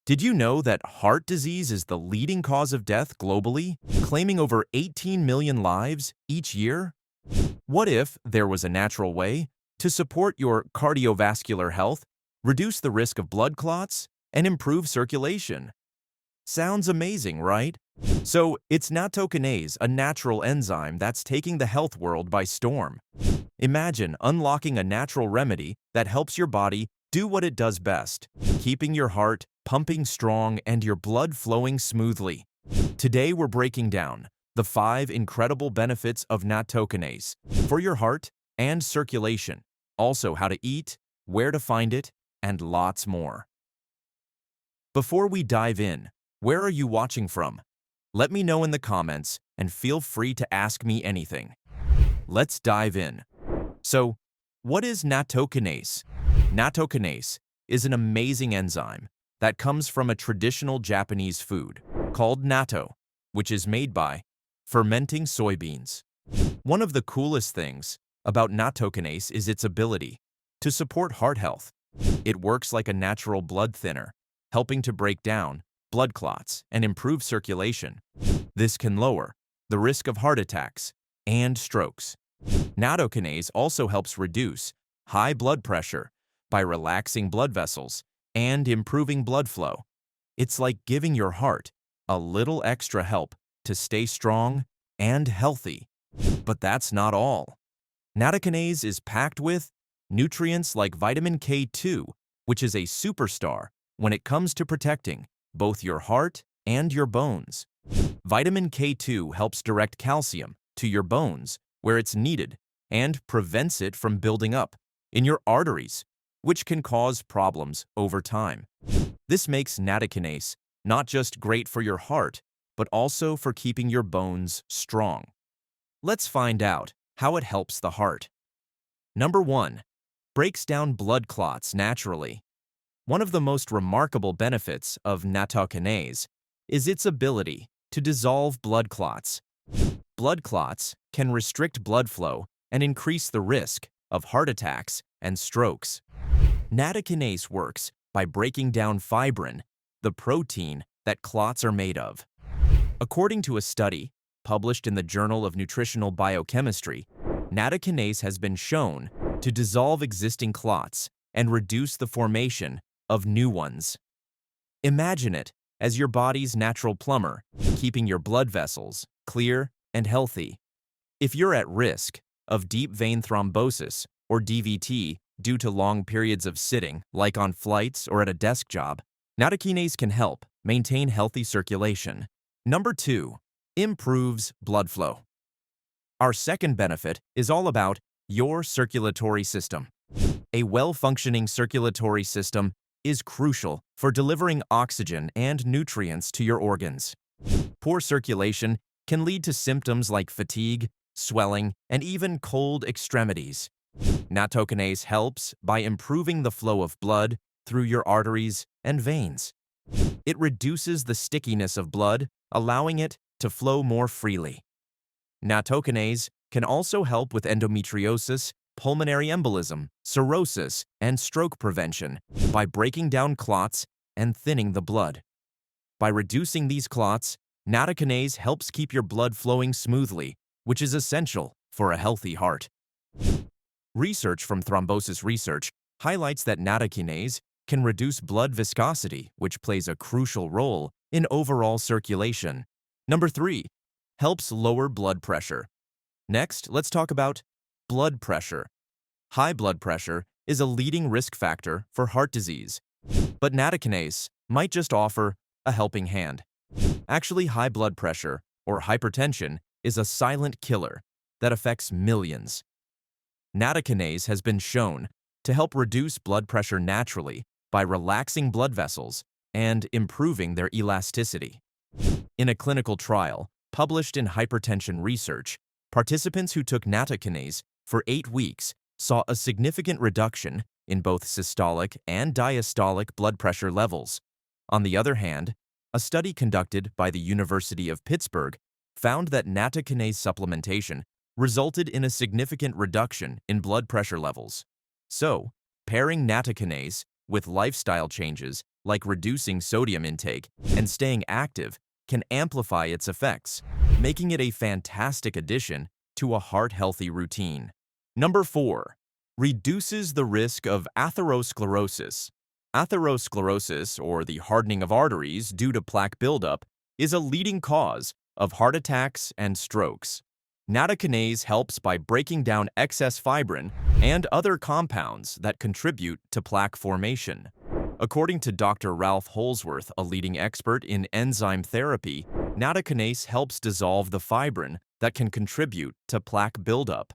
Did you know that heart disease is the leading cause of death globally, claiming over 18 million lives each year? What if there was a natural way to support your cardiovascular health, reduce the risk of blood clots, and improve circulation? Sounds amazing, right? So, it's Nattokinase, a natural enzyme that's taking the health world by storm. Imagine unlocking a natural remedy that helps your body do what it does best, keeping your heart pumping strong and your blood flowing smoothly. Today we're breaking down the 5 incredible benefits of Nattokinase for your heart and circulation, also how to eat, where to find it, and lots more. Before we dive in, where are you watching from? Let me know in the comments and feel free to ask me anything. Let's dive in. So, what is Nattokinase? Nattokinase is an amazing enzyme that comes from a traditional Japanese food called natto, which is made by fermenting soybeans. One of the coolest things about Nattokinase is its ability to support heart health. It works like a natural blood thinner, helping to break down blood clots and improve circulation. This can lower the risk of heart attacks and strokes. Nattokinase also helps reduce high blood pressure by relaxing blood vessels and improving blood flow. It's like giving your heart a little extra help to stay strong and healthy. But that's not all. Nattokinase is packed with nutrients like vitamin K2, which is a superstar when it comes to protecting both your heart and your bones. Vitamin K2 helps direct calcium to your bones where it's needed and prevents it from building up in your arteries, which can cause problems over time. This makes Nattokinase not just great for your heart, but also for keeping your bones strong. Let's find out how it helps the heart. Number 1. Breaks down blood clots naturally. One of the most remarkable benefits of Nattokinase is its ability to dissolve blood clots. Blood clots can restrict blood flow and increase the risk of heart attacks and strokes. Nattokinase works by breaking down fibrin, the protein that clots are made of. According to a study published in the Journal of Nutritional Biochemistry, Nattokinase has been shown to dissolve existing clots and reduce the formation of new ones. Imagine it as your body's natural plumber, keeping your blood vessels clear and healthy. If you're at risk of deep vein thrombosis or DVT due to long periods of sitting, like on flights or at a desk job, Nattokinase can help maintain healthy circulation. Number 2. Improves blood flow. Our second benefit is all about your circulatory system. A well-functioning circulatory system is crucial for delivering oxygen and nutrients to your organs. Poor circulation can lead to symptoms like fatigue, swelling, and even cold extremities. Nattokinase helps by improving the flow of blood through your arteries and veins. It reduces the stickiness of blood, allowing it to flow more freely. Nattokinase can also help with endometriosis, pulmonary embolism, cirrhosis, and stroke prevention by breaking down clots and thinning the blood. By reducing these clots, Nattokinase helps keep your blood flowing smoothly, which is essential for a healthy heart. Research from Thrombosis Research highlights that Nattokinase can reduce blood viscosity, which plays a crucial role in overall circulation. Number 3. Helps lower blood pressure. Next, let's talk about blood pressure. High blood pressure is a leading risk factor for heart disease, but Nattokinase might just offer a helping hand. Actually, high blood pressure, or hypertension, is a silent killer that affects millions. Nattokinase has been shown to help reduce blood pressure naturally by relaxing blood vessels and improving their elasticity. In a clinical trial published in Hypertension Research, participants who took Nattokinase for 8 weeks saw a significant reduction in both systolic and diastolic blood pressure levels. On the other hand, a study conducted by the University of Pittsburgh found that Nattokinase supplementation resulted in a significant reduction in blood pressure levels. So, pairing Nattokinase with lifestyle changes like reducing sodium intake and staying active, can amplify its effects, making it a fantastic addition to a heart-healthy routine. Number 4. Reduces the risk of atherosclerosis. Atherosclerosis, or the hardening of arteries due to plaque buildup, is a leading cause of heart attacks and strokes. Nattokinase helps by breaking down excess fibrin and other compounds that contribute to plaque formation. According to Dr. Ralph Holsworth, a leading expert in enzyme therapy, nattokinase helps dissolve the fibrin that can contribute to plaque buildup.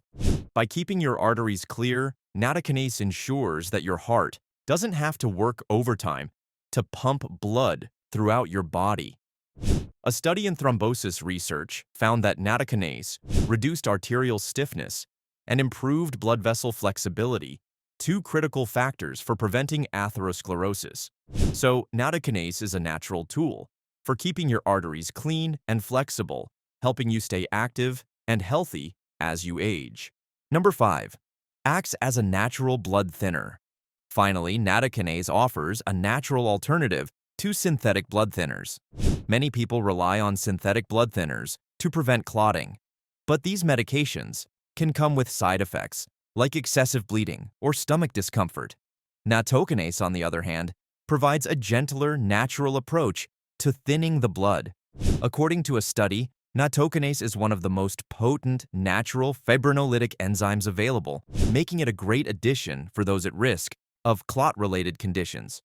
By keeping your arteries clear, nattokinase ensures that your heart doesn't have to work overtime to pump blood throughout your body. A study in thrombosis research found that nattokinase reduced arterial stiffness and improved blood vessel flexibility, two critical factors for preventing atherosclerosis. So, nattokinase is a natural tool for keeping your arteries clean and flexible, helping you stay active and healthy as you age. Number 5. Acts as a natural blood thinner. Finally, nattokinase offers a natural alternative to synthetic blood thinners. Many people rely on synthetic blood thinners to prevent clotting, but these medications can come with side effects like excessive bleeding or stomach discomfort. Nattokinase, on the other hand, provides a gentler, natural approach to thinning the blood. According to a study, nattokinase is one of the most potent natural fibrinolytic enzymes available, making it a great addition for those at risk of clot-related conditions.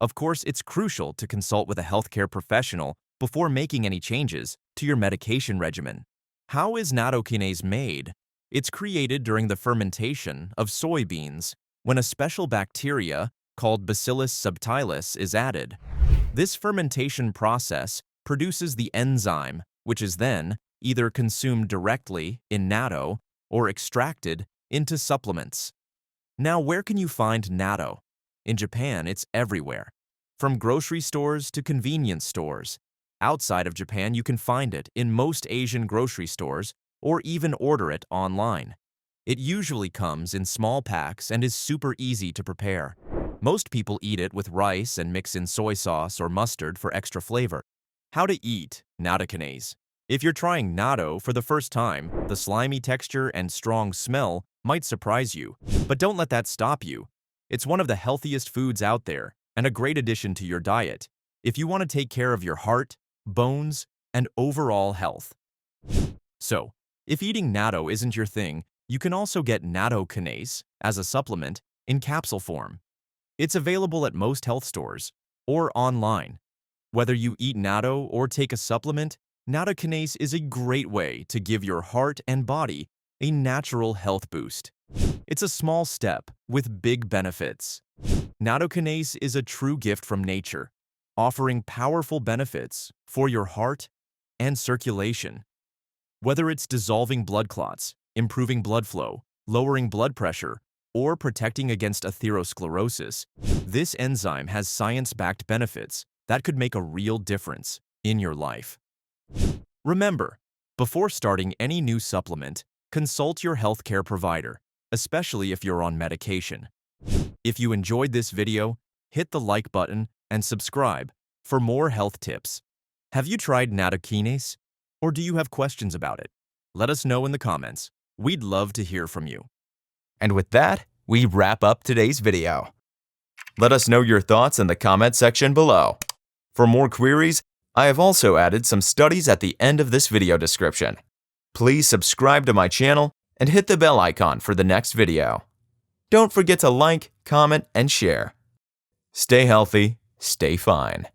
Of course, it's crucial to consult with a healthcare professional before making any changes to your medication regimen. How is nattokinase made? It's created during the fermentation of soybeans when a special bacteria called Bacillus subtilis is added. This fermentation process produces the enzyme, which is then either consumed directly in natto or extracted into supplements. Now, where can you find natto? In Japan, it's everywhere, from grocery stores to convenience stores. Outside of Japan, you can find it in most Asian grocery stores or even order it online. It usually comes in small packs and is super easy to prepare. Most people eat it with rice and mix in soy sauce or mustard for extra flavor. How to eat nattokinase. If you're trying natto for the first time, the slimy texture and strong smell might surprise you, but don't let that stop you. It's one of the healthiest foods out there and a great addition to your diet if you want to take care of your heart, bones, and overall health. So, if eating natto isn't your thing, you can also get nattokinase as a supplement in capsule form. It's available at most health stores or online. Whether you eat natto or take a supplement, nattokinase is a great way to give your heart and body a natural health boost. It's a small step with big benefits. Nattokinase is a true gift from nature, offering powerful benefits for your heart and circulation. Whether it's dissolving blood clots, improving blood flow, lowering blood pressure, or protecting against atherosclerosis, this enzyme has science-backed benefits that could make a real difference in your life. Remember, before starting any new supplement, consult your healthcare provider, especially if you're on medication. If you enjoyed this video, hit the like button and subscribe for more health tips. Have you tried nattokinase, or do you have questions about it? Let us know in the comments. We'd love to hear from you. And with that, we wrap up today's video. Let us know your thoughts in the comment section below. For more queries, I have also added some studies at the end of this video description. Please subscribe to my channel and hit the bell icon for the next video. Don't forget to like, comment, and share. Stay healthy, stay fine.